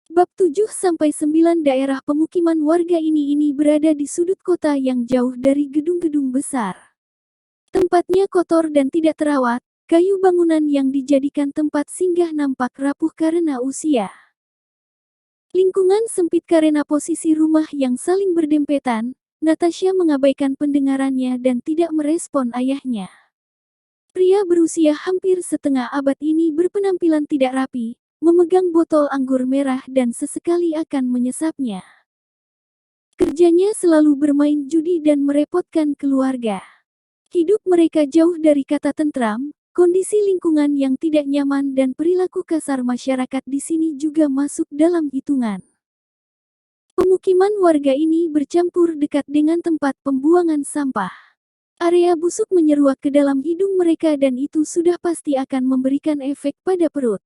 Bab 7-9 daerah pemukiman warga ini berada di sudut kota yang jauh dari gedung-gedung besar. Tempatnya kotor dan tidak terawat, kayu bangunan yang dijadikan tempat singgah nampak rapuh karena usia. Lingkungan sempit karena posisi rumah yang saling berdempetan. Natasha mengabaikan pendengarannya dan tidak merespon ayahnya. Pria berusia hampir setengah abad ini berpenampilan tidak rapi, memegang botol anggur merah dan sesekali akan menyesapnya. Kerjanya selalu bermain judi dan merepotkan keluarga. Hidup mereka jauh dari kata tentram, kondisi lingkungan yang tidak nyaman dan perilaku kasar masyarakat di sini juga masuk dalam hitungan. Pemukiman warga ini bercampur dekat dengan tempat pembuangan sampah. Area busuk menyeruak ke dalam hidung mereka dan itu sudah pasti akan memberikan efek pada perut.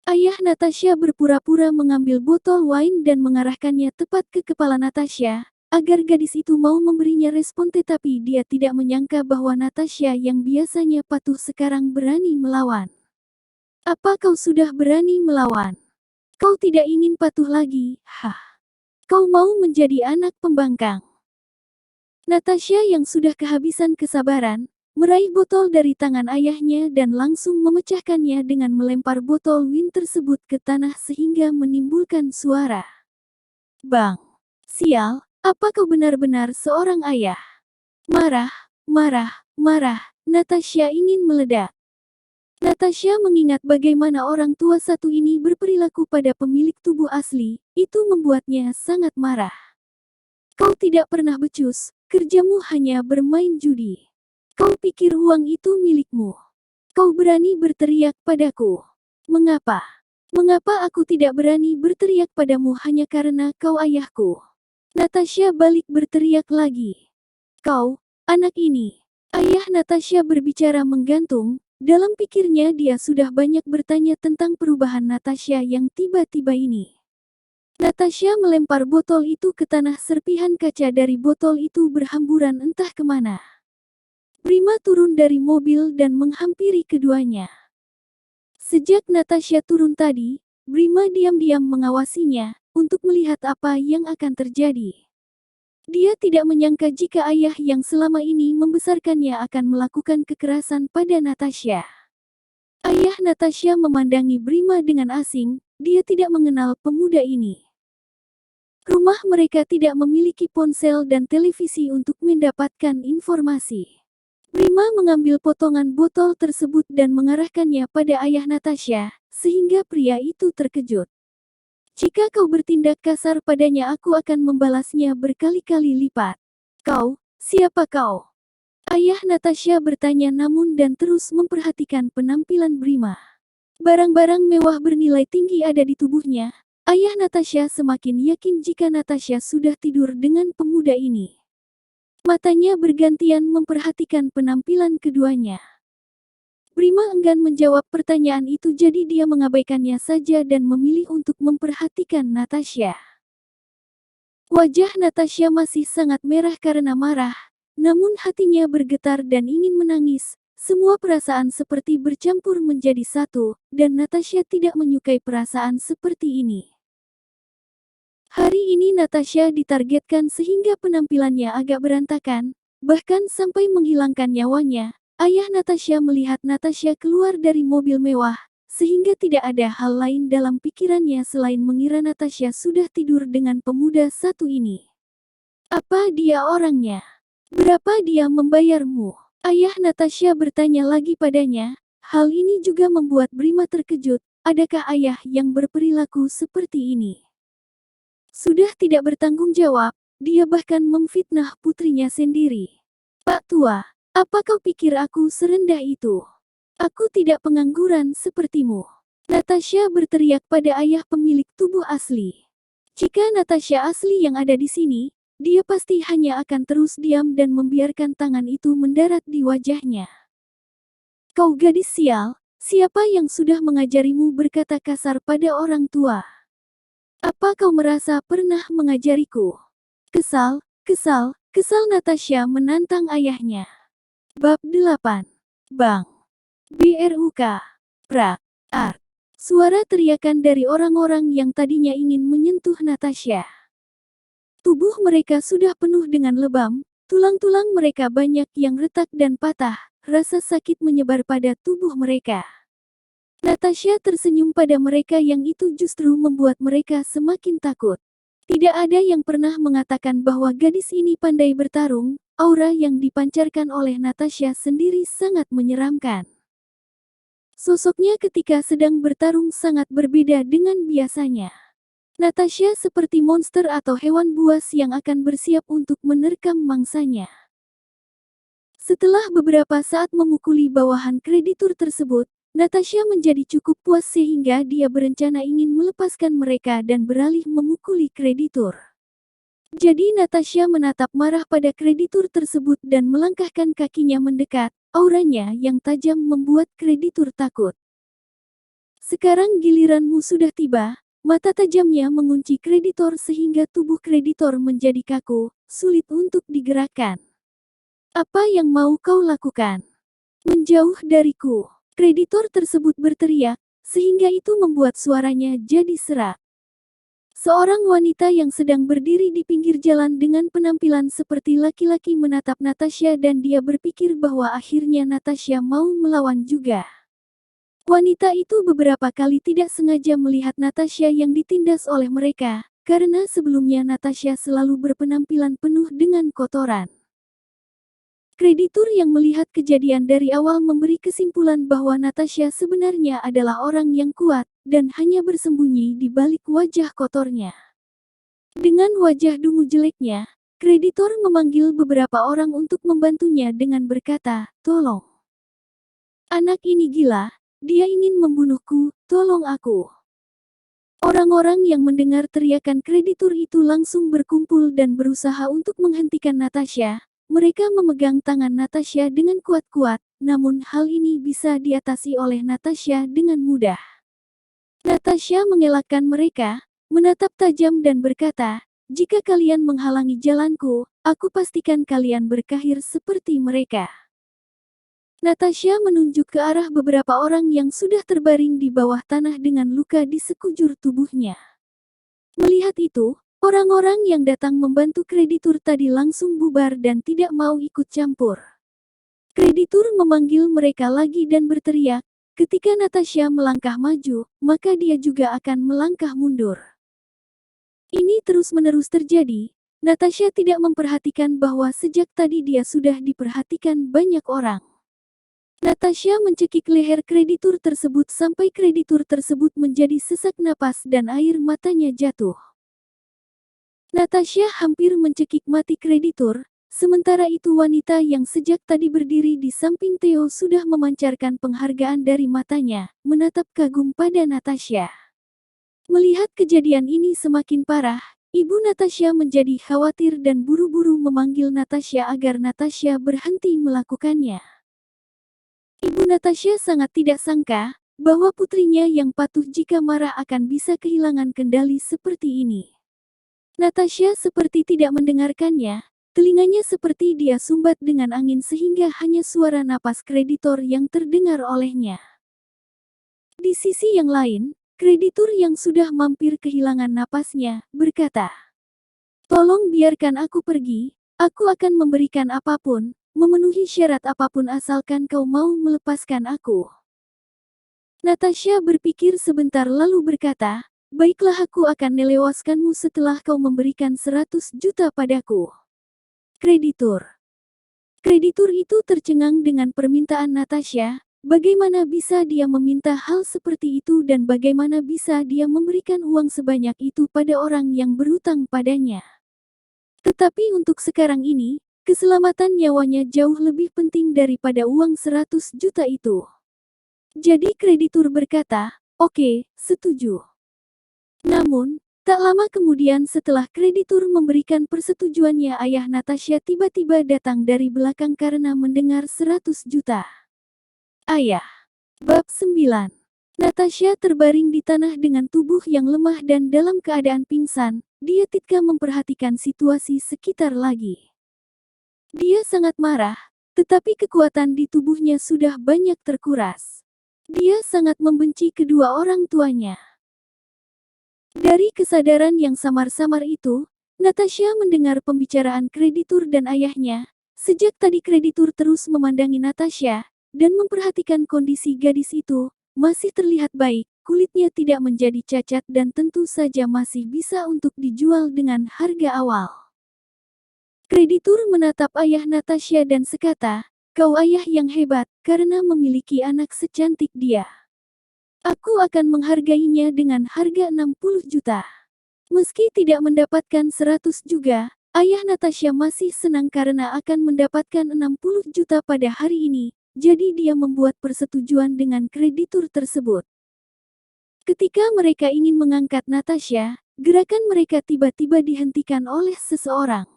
Ayah Natasha berpura-pura mengambil botol wine dan mengarahkannya tepat ke kepala Natasha, agar gadis itu mau memberinya respon, tetapi dia tidak menyangka bahwa Natasha yang biasanya patuh sekarang berani melawan. Apa kau sudah berani melawan? Kau tidak ingin patuh lagi, hah? Kau mau menjadi anak pembangkang? Natasha yang sudah kehabisan kesabaran, meraih botol dari tangan ayahnya dan langsung memecahkannya dengan melempar botol wine tersebut ke tanah sehingga menimbulkan suara. Bang! Sial, apa kau benar-benar seorang ayah? Marah, marah, marah, Natasha ingin meledak. Natasha mengingat bagaimana orang tua satu ini berperilaku pada pemilik tubuh asli, itu membuatnya sangat marah. Kau tidak pernah becus, kerjamu hanya bermain judi. Kau pikir uang itu milikmu. Kau berani berteriak padaku. Mengapa? Mengapa aku tidak berani berteriak padamu hanya karena kau ayahku? Natasha balik berteriak lagi. Kau, anak ini. Ayah Natasha berbicara menggantung, dalam pikirnya dia sudah banyak bertanya tentang perubahan Natasha yang tiba-tiba ini. Natasha melempar botol itu ke tanah, serpihan kaca dari botol itu berhamburan entah kemana. Brima turun dari mobil dan menghampiri keduanya. Sejak Natasha turun tadi, Brima diam-diam mengawasinya, untuk melihat apa yang akan terjadi. Dia tidak menyangka jika ayah yang selama ini membesarkannya akan melakukan kekerasan pada Natasha. Ayah Natasha memandangi Brima dengan asing, dia tidak mengenal pemuda ini. Rumah mereka tidak memiliki ponsel dan televisi untuk mendapatkan informasi. Brima mengambil potongan botol tersebut dan mengarahkannya pada ayah Natasha, sehingga pria itu terkejut. Jika kau bertindak kasar padanya, aku akan membalasnya berkali-kali lipat. Kau, siapa kau? Ayah Natasha bertanya namun dan terus memperhatikan penampilan Brima. Barang-barang mewah bernilai tinggi ada di tubuhnya. Ayah Natasha semakin yakin jika Natasha sudah tidur dengan pemuda ini. Matanya bergantian memperhatikan penampilan keduanya. Brima enggan menjawab pertanyaan itu, jadi dia mengabaikannya saja dan memilih untuk memperhatikan Natasha. Wajah Natasha masih sangat merah karena marah, namun hatinya bergetar dan ingin menangis. Semua perasaan seperti bercampur menjadi satu, dan Natasha tidak menyukai perasaan seperti ini. Hari ini Natasha ditargetkan sehingga penampilannya agak berantakan, bahkan sampai menghilangkan nyawanya. Ayah Natasha melihat Natasha keluar dari mobil mewah, sehingga tidak ada hal lain dalam pikirannya selain mengira Natasha sudah tidur dengan pemuda satu ini. Apa dia orangnya? Berapa dia membayarmu? Ayah Natasha bertanya lagi padanya. Hal ini juga membuat Brima terkejut. Adakah ayah yang berperilaku seperti ini? Sudah tidak bertanggung jawab, dia bahkan memfitnah putrinya sendiri. Pak tua, apa kau pikir aku serendah itu? Aku tidak pengangguran sepertimu. Natasha berteriak pada ayah pemilik tubuh asli. Jika Natasha asli yang ada di sini, dia pasti hanya akan terus diam dan membiarkan tangan itu mendarat di wajahnya. Kau gadis sial, siapa yang sudah mengajarimu berkata kasar pada orang tua? Apa kau merasa pernah mengajariku? Kesal, kesal, kesal Natasha menantang ayahnya. Bab 8. Bang. BRUK. Prak. Art. Suara teriakan dari orang-orang yang tadinya ingin menyentuh Natasha. Tubuh mereka sudah penuh dengan lebam, tulang-tulang mereka banyak yang retak dan patah, rasa sakit menyebar pada tubuh mereka. Natasha tersenyum pada mereka yang itu justru membuat mereka semakin takut. Tidak ada yang pernah mengatakan bahwa gadis ini pandai bertarung, aura yang dipancarkan oleh Natasha sendiri sangat menyeramkan. Sosoknya ketika sedang bertarung sangat berbeda dengan biasanya. Natasha seperti monster atau hewan buas yang akan bersiap untuk menerkam mangsanya. Setelah beberapa saat memukuli bawahan kreditur tersebut, Natasha menjadi cukup puas sehingga dia berencana ingin melepaskan mereka dan beralih memukuli kreditur. Jadi Natasha menatap marah pada kreditur tersebut dan melangkahkan kakinya mendekat, auranya yang tajam membuat kreditur takut. Sekarang giliranmu sudah tiba. Mata tajamnya mengunci kreditor sehingga tubuh kreditor menjadi kaku, sulit untuk digerakkan. Apa yang mau kau lakukan? Menjauh dariku. Kreditor tersebut berteriak, sehingga itu membuat suaranya jadi serak. Seorang wanita yang sedang berdiri di pinggir jalan dengan penampilan seperti laki-laki menatap Natasha dan dia berpikir bahwa akhirnya Natasha mau melawan juga. Wanita itu beberapa kali tidak sengaja melihat Natasha yang ditindas oleh mereka, karena sebelumnya Natasha selalu berpenampilan penuh dengan kotoran. Kreditur yang melihat kejadian dari awal memberi kesimpulan bahwa Natasha sebenarnya adalah orang yang kuat, dan hanya bersembunyi di balik wajah kotornya. Dengan wajah dungu jeleknya, kreditor memanggil beberapa orang untuk membantunya dengan berkata, "Tolong. Anak ini gila. Dia ingin membunuhku, tolong aku." Orang-orang yang mendengar teriakan kreditur itu langsung berkumpul dan berusaha untuk menghentikan Natasha. Mereka memegang tangan Natasha dengan kuat-kuat, namun hal ini bisa diatasi oleh Natasha dengan mudah. Natasha mengelakkan mereka, menatap tajam dan berkata, "Jika kalian menghalangi jalanku, aku pastikan kalian berkahir seperti mereka." Natasha menunjuk ke arah beberapa orang yang sudah terbaring di bawah tanah dengan luka di sekujur tubuhnya. Melihat itu, orang-orang yang datang membantu kreditur tadi langsung bubar dan tidak mau ikut campur. Kreditur memanggil mereka lagi dan berteriak, ketika Natasha melangkah maju, maka dia juga akan melangkah mundur. Ini terus-menerus terjadi. Natasha tidak memperhatikan bahwa sejak tadi dia sudah diperhatikan banyak orang. Natasha mencekik leher kreditur tersebut sampai kreditur tersebut menjadi sesak napas dan air matanya jatuh. Natasha hampir mencekik mati kreditur, sementara itu wanita yang sejak tadi berdiri di samping Theo sudah memancarkan penghargaan dari matanya, menatap kagum pada Natasha. Melihat kejadian ini semakin parah, ibu Natasha menjadi khawatir dan buru-buru memanggil Natasha agar Natasha berhenti melakukannya. Ibu Natasha sangat tidak sangka bahwa putrinya yang patuh jika marah akan bisa kehilangan kendali seperti ini. Natasha seperti tidak mendengarkannya, telinganya seperti dia sumbat dengan angin sehingga hanya suara napas kreditor yang terdengar olehnya. Di sisi yang lain, kreditur yang sudah mampir kehilangan napasnya, berkata, "Tolong biarkan aku pergi, aku akan memberikan apapun. Memenuhi syarat apapun asalkan kau mau melepaskan aku." Natasha berpikir sebentar lalu berkata, "Baiklah, aku akan melewaskanmu setelah kau memberikan 100 juta padaku." Kreditur. Kreditur itu tercengang dengan permintaan Natasha. Bagaimana bisa dia meminta hal seperti itu dan bagaimana bisa dia memberikan uang sebanyak itu pada orang yang berutang padanya. Tetapi untuk sekarang ini, keselamatan nyawanya jauh lebih penting daripada uang 100 juta itu. Jadi kreditur berkata, "Oke, setuju." Namun, tak lama kemudian setelah kreditur memberikan persetujuannya, ayah Natasha tiba-tiba datang dari belakang karena mendengar 100 juta. Ayah. Bab 9. Natasha terbaring di tanah dengan tubuh yang lemah dan dalam keadaan pingsan. Dia tidak memperhatikan situasi sekitar lagi. Dia sangat marah, tetapi kekuatan di tubuhnya sudah banyak terkuras. Dia sangat membenci kedua orang tuanya. Dari kesadaran yang samar-samar itu, Natasha mendengar pembicaraan kreditur dan ayahnya. Sejak tadi kreditur terus memandangi Natasha dan memperhatikan kondisi gadis itu. Masih terlihat baik, kulitnya tidak menjadi cacat dan tentu saja masih bisa untuk dijual dengan harga awal. Kreditur menatap ayah Natasha dan sekata, "Kau ayah yang hebat karena memiliki anak secantik dia. Aku akan menghargainya dengan harga 60 juta. Meski tidak mendapatkan 100 juga, ayah Natasha masih senang karena akan mendapatkan 60 juta pada hari ini, jadi dia membuat persetujuan dengan kreditur tersebut. Ketika mereka ingin mengangkat Natasha, gerakan mereka tiba-tiba dihentikan oleh seseorang.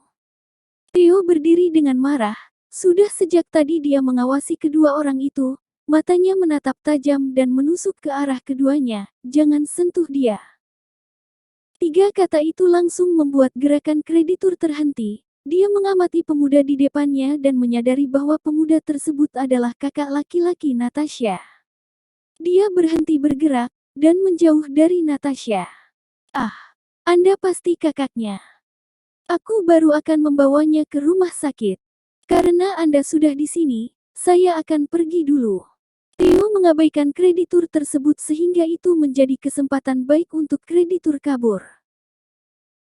Theo berdiri dengan marah, sudah sejak tadi dia mengawasi kedua orang itu. Matanya menatap tajam dan menusuk ke arah keduanya, "Jangan sentuh dia." 3 kata itu langsung membuat gerakan kreditur terhenti. Dia mengamati pemuda di depannya dan menyadari bahwa pemuda tersebut adalah kakak laki-laki Natasha. Dia berhenti bergerak dan menjauh dari Natasha. "Ah, Anda pasti kakaknya. Aku baru akan membawanya ke rumah sakit. Karena Anda sudah di sini, saya akan pergi dulu." Theo mengabaikan kreditur tersebut sehingga itu menjadi kesempatan baik untuk kreditur kabur.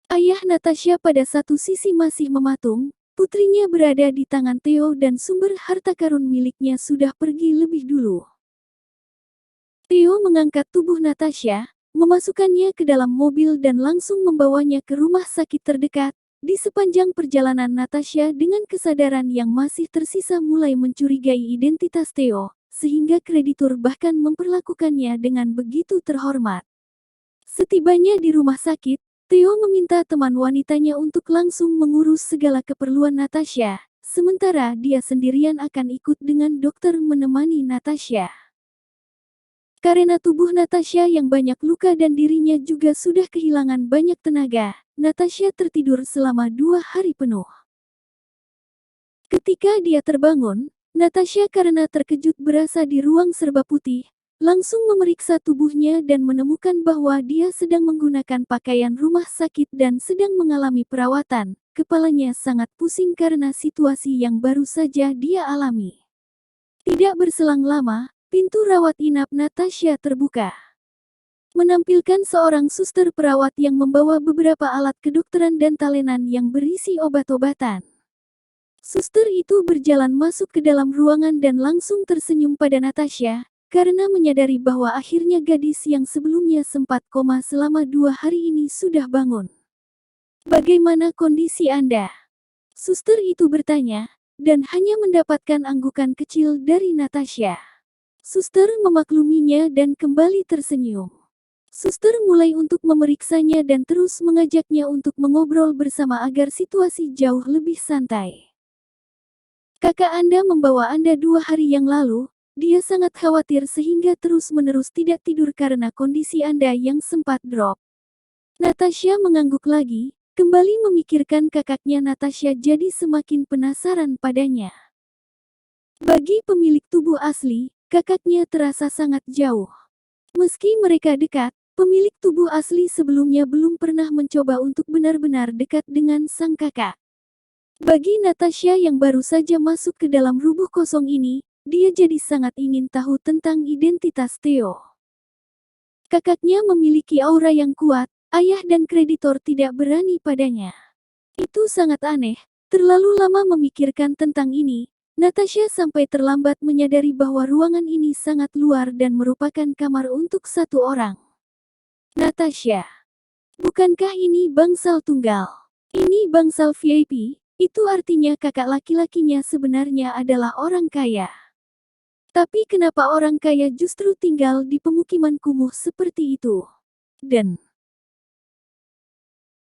Ayah Natasha pada satu sisi masih mematung, putrinya berada di tangan Theo dan sumber harta karun miliknya sudah pergi lebih dulu. Theo mengangkat tubuh Natasha, memasukkannya ke dalam mobil dan langsung membawanya ke rumah sakit terdekat. Di sepanjang perjalanan Natasha dengan kesadaran yang masih tersisa mulai mencurigai identitas Theo, sehingga kreditur bahkan memperlakukannya dengan begitu terhormat. Setibanya di rumah sakit, Theo meminta teman wanitanya untuk langsung mengurus segala keperluan Natasha, sementara dia sendirian akan ikut dengan dokter menemani Natasha. Karena tubuh Natasha yang banyak luka dan dirinya juga sudah kehilangan banyak tenaga, Natasha tertidur selama 2 hari penuh. Ketika dia terbangun, Natasha karena terkejut berasa di ruang serba putih, langsung memeriksa tubuhnya dan menemukan bahwa dia sedang menggunakan pakaian rumah sakit dan sedang mengalami perawatan. Kepalanya sangat pusing karena situasi yang baru saja dia alami. Tidak berselang lama, pintu rawat inap Natasha terbuka, menampilkan seorang suster perawat yang membawa beberapa alat kedokteran dan talenan yang berisi obat-obatan. Suster itu berjalan masuk ke dalam ruangan dan langsung tersenyum pada Natasha, karena menyadari bahwa akhirnya gadis yang sebelumnya sempat koma selama 2 hari ini sudah bangun. "Bagaimana kondisi Anda?" Suster itu bertanya, dan hanya mendapatkan anggukan kecil dari Natasha. Suster memakluminya dan kembali tersenyum. Suster mulai untuk memeriksanya dan terus mengajaknya untuk mengobrol bersama agar situasi jauh lebih santai. "Kakak Anda membawa Anda 2 hari yang lalu, dia sangat khawatir sehingga terus-menerus tidak tidur karena kondisi Anda yang sempat drop." Natasha mengangguk lagi, kembali memikirkan kakaknya Natasha jadi semakin penasaran padanya. Bagi pemilik tubuh asli, kakaknya terasa sangat jauh. Meski mereka dekat, pemilik tubuh asli sebelumnya belum pernah mencoba untuk benar-benar dekat dengan sang kakak. Bagi Natasha yang baru saja masuk ke dalam rubuh kosong ini, dia jadi sangat ingin tahu tentang identitas Theo. Kakaknya memiliki aura yang kuat, ayah dan kreditor tidak berani padanya. Itu sangat aneh, terlalu lama memikirkan tentang ini. Natasha sampai terlambat menyadari bahwa ruangan ini sangat luar dan merupakan kamar untuk 1 orang. "Natasha, bukankah ini bangsal tunggal? Ini bangsal VIP, itu artinya kakak laki-lakinya sebenarnya adalah orang kaya. Tapi kenapa orang kaya justru tinggal di pemukiman kumuh seperti itu? Dan